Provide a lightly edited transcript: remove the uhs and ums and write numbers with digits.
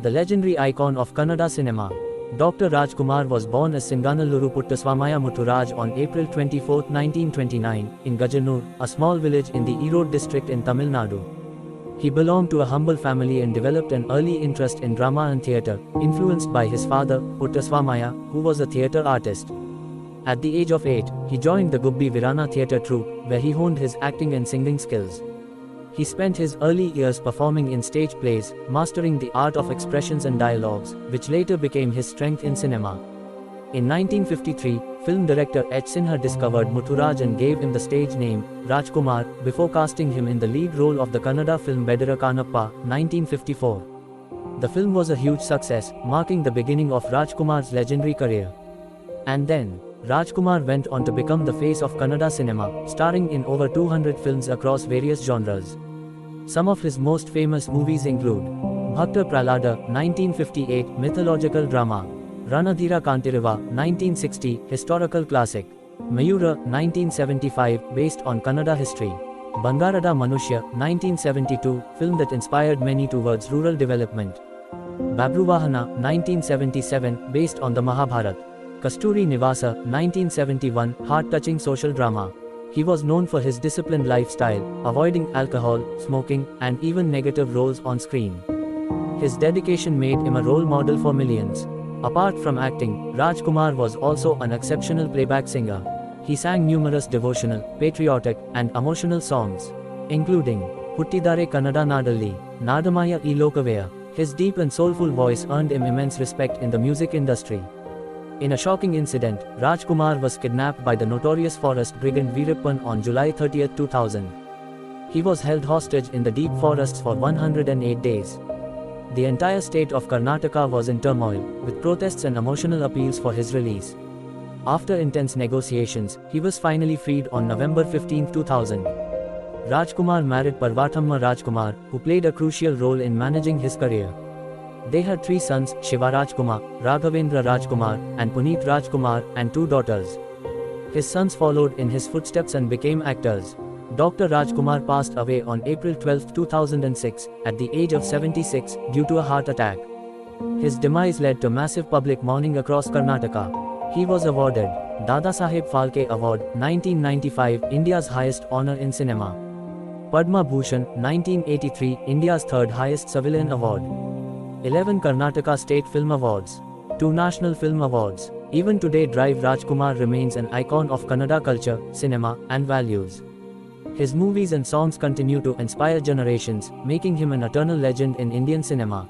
The legendary icon of Kannada cinema, Dr. Rajkumar was born as Singanalluru Puttaswamaya Mutturaj on April 24, 1929, in Gajanur, a small village in the Erode district in Tamil Nadu. He belonged to a humble family and developed an early interest in drama and theatre, influenced by his father, Puttaswamaya, who was a theatre artist. At the age of 8, he joined the Gubbi Virana theatre troupe, where he honed his acting and singing skills. He spent his early years performing in stage plays, mastering the art of expressions and dialogues, which later became his strength in cinema. In 1953, film director H. Sinha discovered Mutturaj and gave him the stage name, Rajkumar, before casting him in the lead role of the Kannada film Bedara Kannappa, 1954. The film was a huge success, marking the beginning of Rajkumar's legendary career. And then, Rajkumar went on to become the face of Kannada cinema, starring in over 200 films across various genres. Some of his most famous movies include Bhakta Prahlada, 1958, mythological drama; Ranadhira Kantirava, 1960, historical classic; Mayura, 1975, based on Kannada history; Bangarada Manushya, 1972, film that inspired many towards rural development; Babruvahana, 1977, based on the Mahabharata; Kasturi Nivasa, 1971, heart-touching social drama. He was known for his disciplined lifestyle, avoiding alcohol, smoking, and even negative roles on screen. His dedication made him a role model for millions. Apart from acting, Rajkumar was also an exceptional playback singer. He sang numerous devotional, patriotic, and emotional songs, including Huttidare Kannada Nadalli, Nadamaya ee Lokavaya. His deep and soulful voice earned him immense respect in the music industry. In a shocking incident, Rajkumar was kidnapped by the notorious forest brigand Veerappan on July 30, 2000. He was held hostage in the deep forests for 108 days. The entire state of Karnataka was in turmoil, with protests and emotional appeals for his release. After intense negotiations, he was finally freed on November 15, 2000. Rajkumar married Parvathamma Rajkumar, who played a crucial role in managing his career. They had 3 sons, Shiva Rajkumar, Raghavendra Rajkumar, and Puneet Rajkumar, and 2 daughters. His sons followed in his footsteps and became actors. Dr. Rajkumar passed away on April 12, 2006, at the age of 76, due to a heart attack. His demise led to massive public mourning across Karnataka. He was awarded Dadasaheb Phalke Award, 1995, India's highest honor in cinema; Padma Bhushan, 1983, India's 3rd highest civilian award; 11 Karnataka State Film Awards; 2 National Film Awards. Even today, Drive Rajkumar remains an icon of Kannada culture, cinema, and values. His movies and songs continue to inspire generations, making him an eternal legend in Indian cinema.